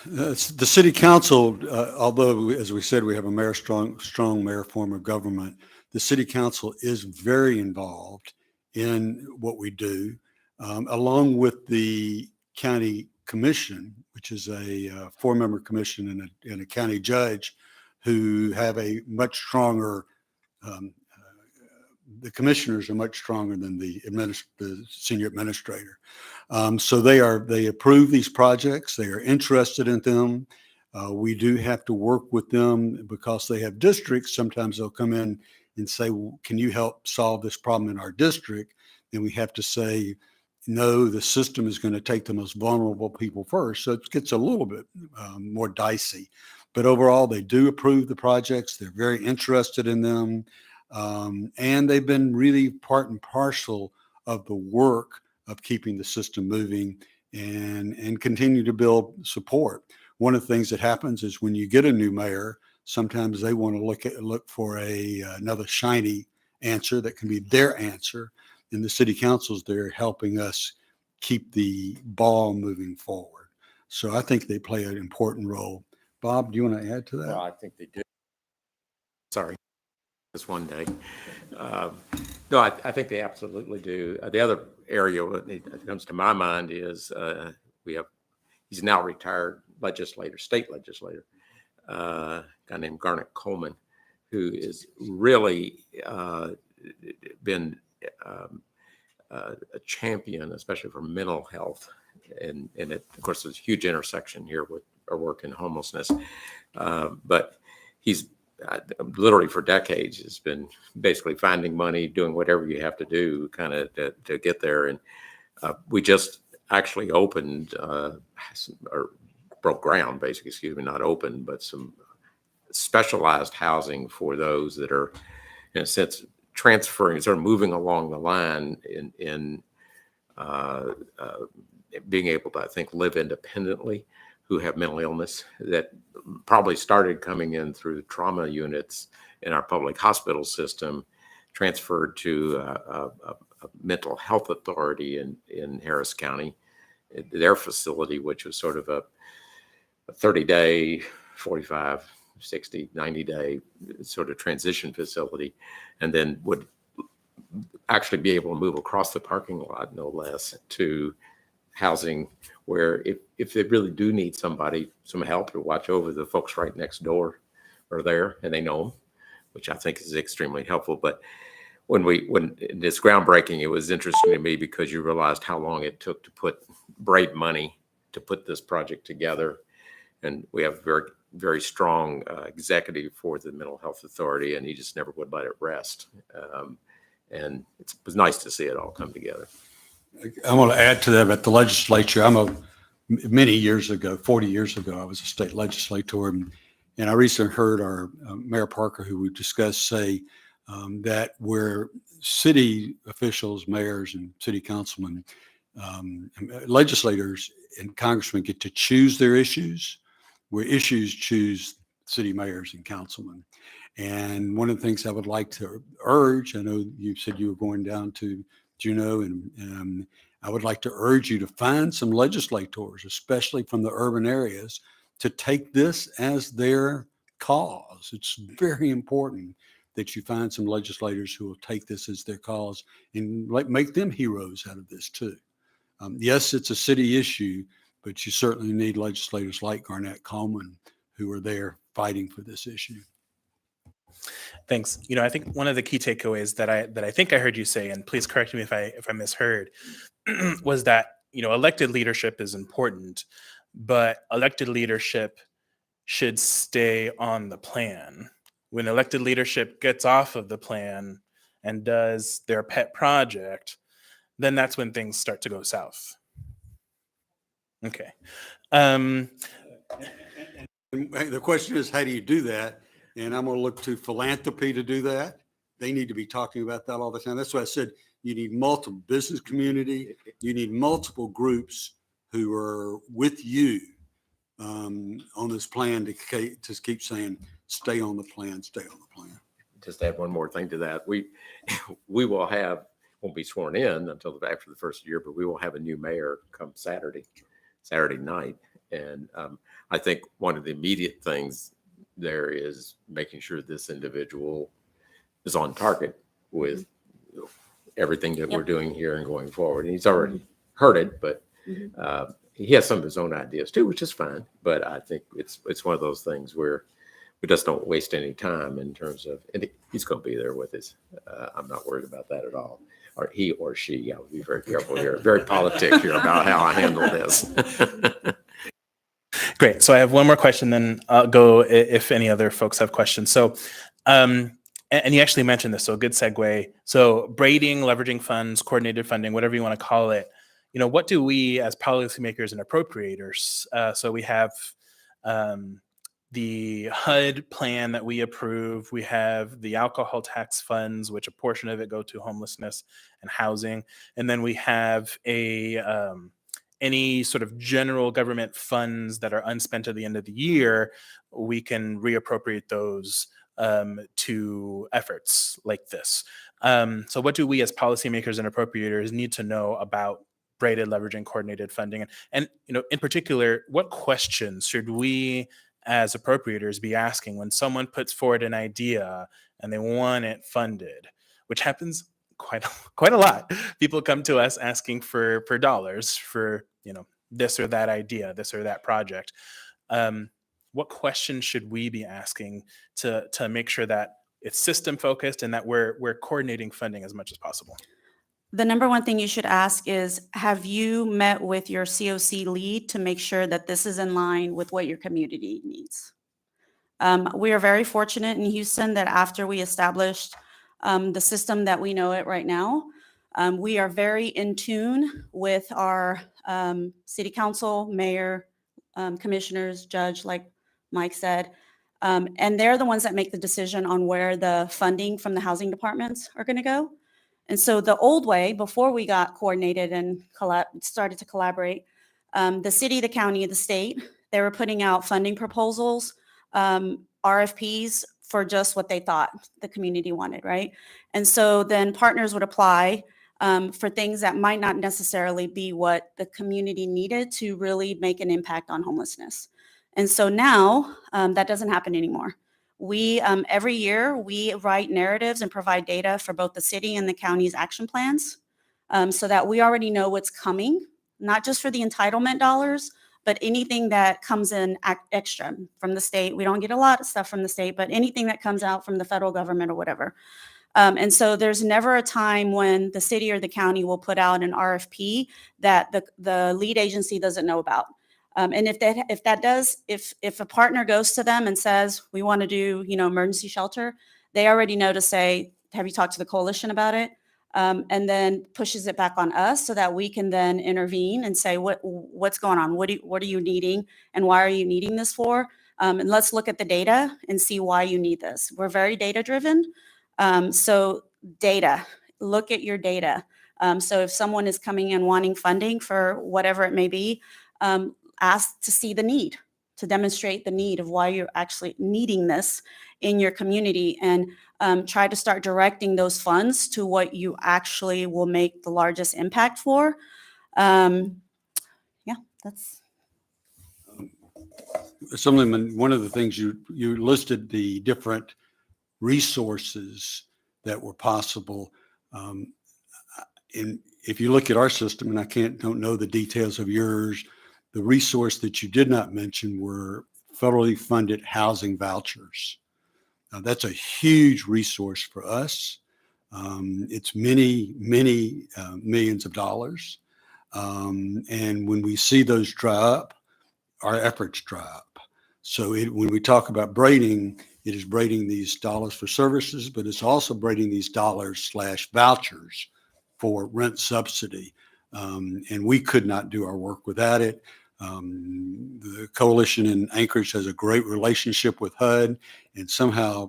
The city council, although, as we said, we have a strong mayor form of government, the city council is very involved in what we do, along with the county commission, which is a 4-member commission and a county judge who have a much stronger, the commissioners are much stronger than the senior administrator. So they approve these projects. They are interested in them. We do have to work with them because they have districts. Sometimes they'll come in and say, well, can you help solve this problem in our district? And we have to say, no, the system is going to take the most vulnerable people first. So it gets a little bit more dicey. But overall, they do approve the projects. They're very interested in them. And they've been really part and parcel of the work of keeping the system moving and continue to build support. One of the things that happens is when you get a new mayor, sometimes they want to look for another shiny answer that can be their answer. And the city councils, they're helping us keep the ball moving forward. So I think they play an important role. Bob, do you want to add to that? Well, I think they do. Sorry, this one day. No, I think they absolutely do. The other area that comes to my mind is he's now retired state legislator, a guy named Garnet Coleman, who is really been a champion, especially for mental health. And it, of course, there's a huge intersection here with our work in homelessness. But he's literally for decades has been basically finding money, doing whatever you have to do kind of to get there. And we just actually opened or broke ground, basically, excuse me, not open, but some specialized housing for those that are, in a sense, transferring, sort of moving along the line in being able to, I think, live independently, who have mental illness that probably started coming in through trauma units in our public hospital system, transferred to a mental health authority in Harris County, their facility, which was sort of a 30-day, 45, 60, 90-day sort of transition facility, and then would actually be able to move across the parking lot, no less, to housing where if they really do need some help to watch over, the folks right next door are there and they know them, which I think is extremely helpful. But when it's groundbreaking, it was interesting to me because you realized how long it took to braid money to put this project together. And we have a very, very strong executive for the Mental Health Authority, and he just never would let it rest. And it was nice to see it all come together. I want to add to that about the legislature. Many years ago, 40 years ago, I was a state legislator, and I recently heard our Mayor Parker, who we discussed, say that where city officials, mayors, and city councilmen, legislators and congressmen get to choose their issues, where issues choose city mayors and councilmen. And one of the things I would like to urge, I know you said you were going down to Juneau, and I would like to urge you to find some legislators, especially from the urban areas, to take this as their cause. It's very important that you find some legislators who will take this as their cause and make them heroes out of this too. Yes, it's a city issue, but you certainly need legislators like Garnett Coleman who are there fighting for this issue. Thanks. I think one of the key takeaways that I think I heard you say, and please correct me if I misheard, was that elected leadership is important, but elected leadership should stay on the plan. When elected leadership gets off of the plan and does their pet project, then that's when things start to go south. Okay. And the question is, how do you do that? And I'm going to look to philanthropy to do that. They need to be talking about that all the time. That's why I said you need multiple business community. You need multiple groups who are with you on this plan to keep saying, stay on the plan, stay on the plan. Just add one more thing to that. We won't be sworn in until after the first year, but we will have a new mayor come Saturday night. And I think one of the immediate things there is making sure this individual is on target with everything that we're doing here and going forward. And he's already heard it, but he has some of his own ideas too, which is fine. But I think it's one of those things where we just don't waste any time in terms of, and he's going to be there with us. I'm not worried about that at all. Or he or she. I would be very careful here, very politic here about how I handle this. Great. So I have one more question, then I'll go if any other folks have questions. So, and you actually mentioned this, so a good segue. So braiding, leveraging funds, coordinated funding, whatever you want to call it, what do we as policymakers and appropriators, so we have the HUD plan that we approve, we have the alcohol tax funds, which a portion of it go to homelessness and housing, and then we have any sort of general government funds that are unspent at the end of the year, we can reappropriate those to efforts like this. So what do we as policymakers and appropriators need to know about braided, leveraging, coordinated funding? And in particular, what questions should we as appropriators be asking when someone puts forward an idea and they want it funded, which happens quite a lot. People come to us asking for dollars for this or that idea, this or that project. What questions should we be asking to make sure that it's system focused and that we're coordinating funding as much as possible? The number one thing you should ask is, have you met with your COC lead to make sure that this is in line with what your community needs? We are very fortunate in Houston that after we established the system that we know it right now, we are very in tune with our city council, mayor, commissioners, judge, like Mike said, and they're the ones that make the decision on where the funding from the housing departments are going to go. And so the old way, before we got coordinated and started to collaborate, the city, the county, the state, they were putting out funding proposals, RFPs for just what they thought the community wanted, right? And so then partners would apply for things that might not necessarily be what the community needed to really make an impact on homelessness. And so now that doesn't happen anymore. We, every year, we write narratives and provide data for both the city and the county's action plans so that we already know what's coming, not just for the entitlement dollars, but anything that comes in extra from the state. We don't get a lot of stuff from the state, but anything that comes out from the federal government or whatever. And so there's never a time when the city or the county will put out an RFP that the lead agency doesn't know about. And if a partner goes to them and says, we want to do, emergency shelter, they already know to say, have you talked to the coalition about it? And then pushes it back on us so that we can then intervene and say, what's going on? What are you needing? And why are you needing this for? And let's look at the data and see why you need this. We're very data driven. So data, look at your data. So if someone is coming in wanting funding for whatever it may be, ask to see the need, to demonstrate the need of why you're actually needing this in your community, and try to start directing those funds to what you actually will make the largest impact for. Yeah, that's. Something, one of the things you listed the different resources that were possible. And if you look at our system, and I don't know the details of yours, the resource that you did not mention were federally funded housing vouchers. Now, that's a huge resource for us. It's many millions of dollars. And when we see those dry up, our efforts dry up. So when we talk about braiding, it is braiding these dollars for services, but it's also braiding these dollars/vouchers for rent subsidy. And we could not do our work without it. The coalition in Anchorage has a great relationship with HUD, and somehow,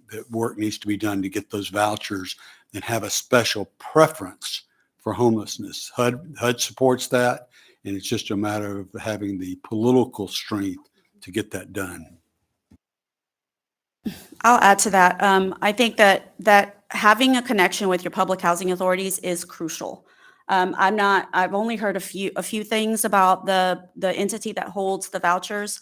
that work needs to be done to get those vouchers and have a special preference for homelessness. HUD supports that, and it's just a matter of having the political strength to get that done. I'll add to that. I think that having a connection with your public housing authorities is crucial. I've only heard a few things about the entity that holds the vouchers,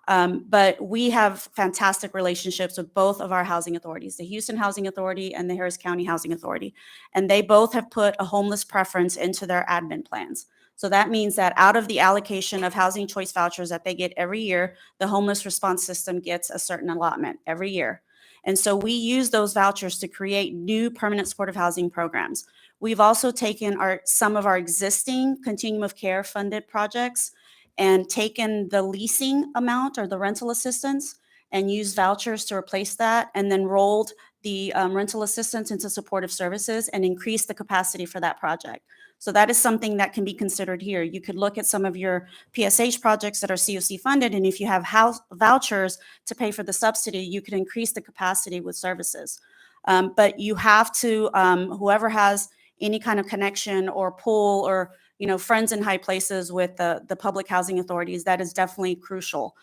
but we have fantastic relationships with both of our housing authorities, the Houston Housing Authority and the Harris County Housing Authority. And they both have put a homeless preference into their admin plans. So that means that out of the allocation of housing choice vouchers that they get every year, the homeless response system gets a certain allotment every year. And so we use those vouchers to create new permanent supportive housing programs. We've also taken some of our existing continuum of care funded projects and taken the leasing amount or the rental assistance and used vouchers to replace that, and then rolled the rental assistance into supportive services and increased the capacity for that project. So that is something that can be considered here. You could look at some of your PSH projects that are COC funded, and if you have house vouchers to pay for the subsidy, you could increase the capacity with services. But you have to, whoever has any kind of connection or pull or friends in high places with the public housing authorities, that is definitely crucial,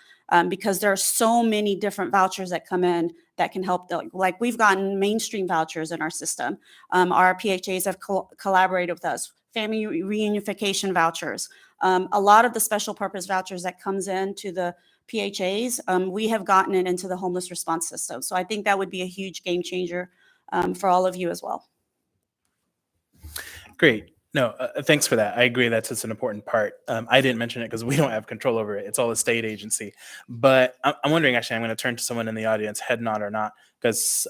because there are so many different vouchers that come in that can help. Like we've gotten mainstream vouchers in our system. Our PHAs have collaborated with us. Family reunification vouchers. A lot of the special purpose vouchers that comes into the PHAs, we have gotten it into the homeless response system. So I think that would be a huge game changer for all of you as well. Great. No, thanks for that. I agree that's an important part. I didn't mention it because we don't have control over it. It's all a state agency. But I'm wondering, actually, I'm going to turn to someone in the audience, head nod or not, because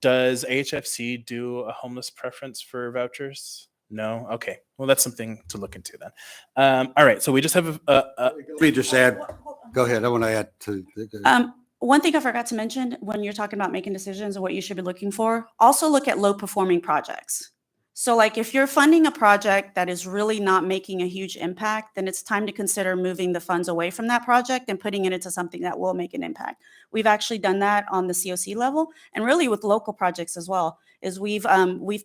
does HFC do a homeless preference for vouchers? No? Okay. Well, that's something to look into then. All right. So we just have Let me just add, go ahead. I want to add to. One thing I forgot to mention when you're talking about making decisions and what you should be looking for, also look at low performing projects. So like if you're funding a project that is really not making a huge impact, then it's time to consider moving the funds away from that project and putting it into something that will make an impact. We've actually done that on the COC level, and really with local projects as well, is we've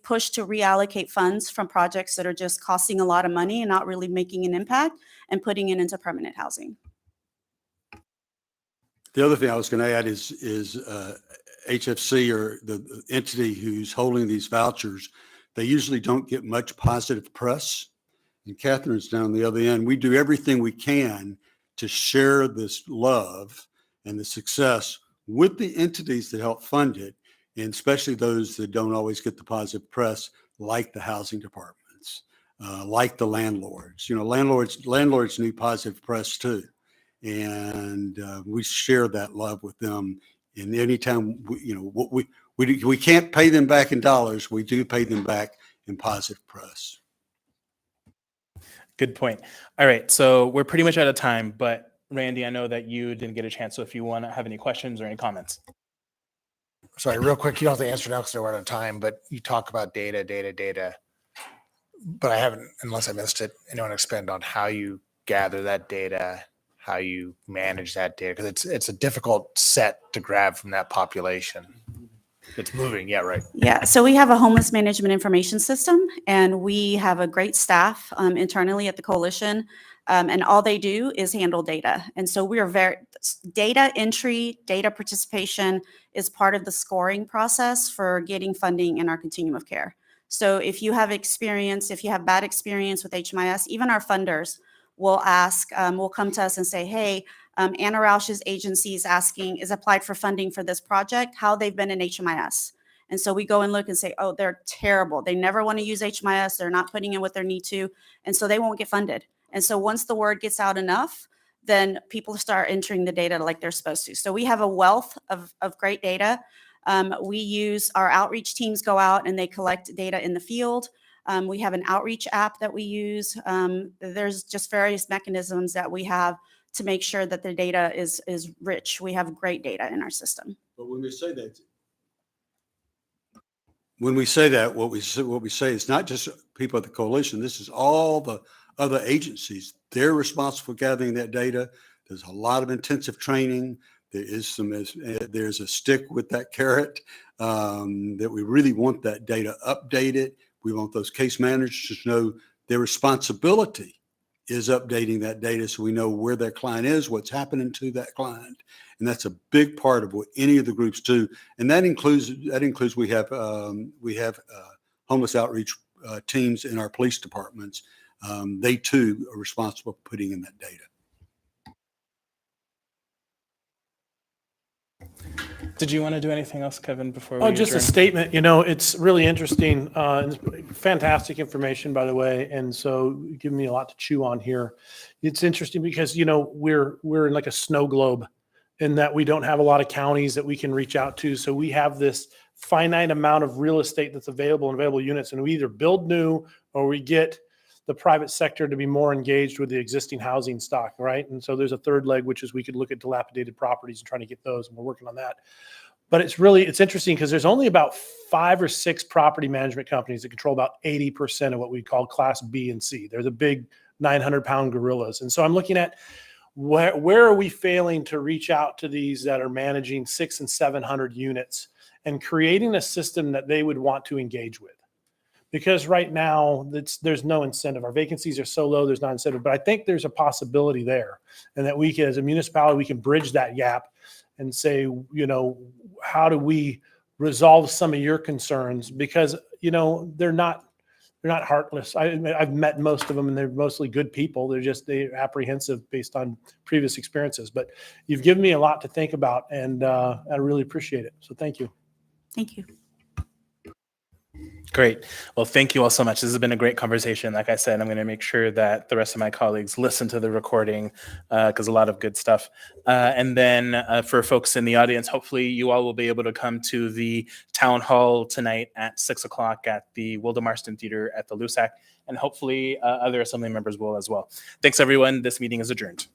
pushed to reallocate funds from projects that are just costing a lot of money and not really making an impact and putting it into permanent housing. The other thing I was going to add is HFC, or the entity who's holding these vouchers, they usually don't get much positive press. And Catherine's down the other end. We do everything we can to share this love and the success with the entities that help fund it, and especially those that don't always get the positive press, like the housing departments, like the landlords. You know, landlords need positive press too. And we share that love with them. And anytime we can't pay them back in dollars, we do pay them back in positive press. Good point. All right, so we're pretty much out of time, but Randy, I know that you didn't get a chance, so if you want to have any questions or any comments. Sorry, real quick, you don't have to answer now because we're out of time, but you talk about data, but I haven't, unless I missed it, anyone expand on how you gather that data, how you manage that data, because it's a difficult set to grab from that population. It's moving. Yeah, right. Yeah, so we have a homeless management information system, and we have a great staff internally at the coalition, and all they do is handle data. And so we are data entry, data participation is part of the scoring process for getting funding in our continuum of care. So if you have bad experience with HMIS, even our funders will come to us and say, hey, Anna Rausch's agency is applied for funding for this project, how they've been in HMIS. And so we go and look and say, oh, they're terrible. They never want to use HMIS. They're not putting in what they need to. And so they won't get funded. And so once the word gets out enough, then people start entering the data like they're supposed to. So we have a wealth of great data. We use our outreach teams go out and they collect data in the field. We have an outreach app that we use. There's just various mechanisms that we have to make sure that the data is rich. We have great data in our system. But when we say that, what we say is not just people at the coalition. This is all the other agencies. They're responsible for gathering that data. There's a lot of intensive training. There's a stick with that carrot, that we really want that data updated. We want those case managers to know their responsibility is updating that data so we know where their client is, what's happening to that client. And that's a big part of what any of the groups do. And that includes we have homeless outreach teams in our police departments. They too are responsible for putting in that data. Did you want to do anything else, Kevin, before we Just a adjourn? statement. You know, it's really interesting. Fantastic information, by the way. And so giving me a lot to chew on here. It's interesting because, you know, we're in like a snow globe in that we don't have a lot of counties that we can reach out to. So we have this finite amount of real estate that's available and available units. And we either build new or we get the private sector to be more engaged with the existing housing stock, right? And so there's a third leg, which is we could look at dilapidated properties and trying to get those, and we're working on that. But it's interesting because there's only about 5 or 6 property management companies that control about 80% of what we call Class B and C. They're the big 900-pound gorillas. And so I'm looking at where are we failing to reach out to these that are managing 600 and 700 units and creating a system that they would want to engage with. Because right now there's no incentive. Our vacancies are so low, there's not incentive. But I think there's a possibility there, and that we can, as a municipality, we can bridge that gap and say, you know, how do we resolve some of your concerns? Because, you know, they're not heartless. I've met most of them, and they're mostly good people. They're apprehensive based on previous experiences. But you've given me a lot to think about, and I really appreciate it. So thank you. Thank you. Great. Well, thank you all so much. This has been a great conversation. Like I said, I'm going to make sure that the rest of my colleagues listen to the recording because a lot of good stuff. And then for folks in the audience, hopefully you all will be able to come to the town hall tonight at 6 o'clock at the Wilda Marston Theater at the LUSAC. And hopefully other assembly members will as well. Thanks, everyone. This meeting is adjourned.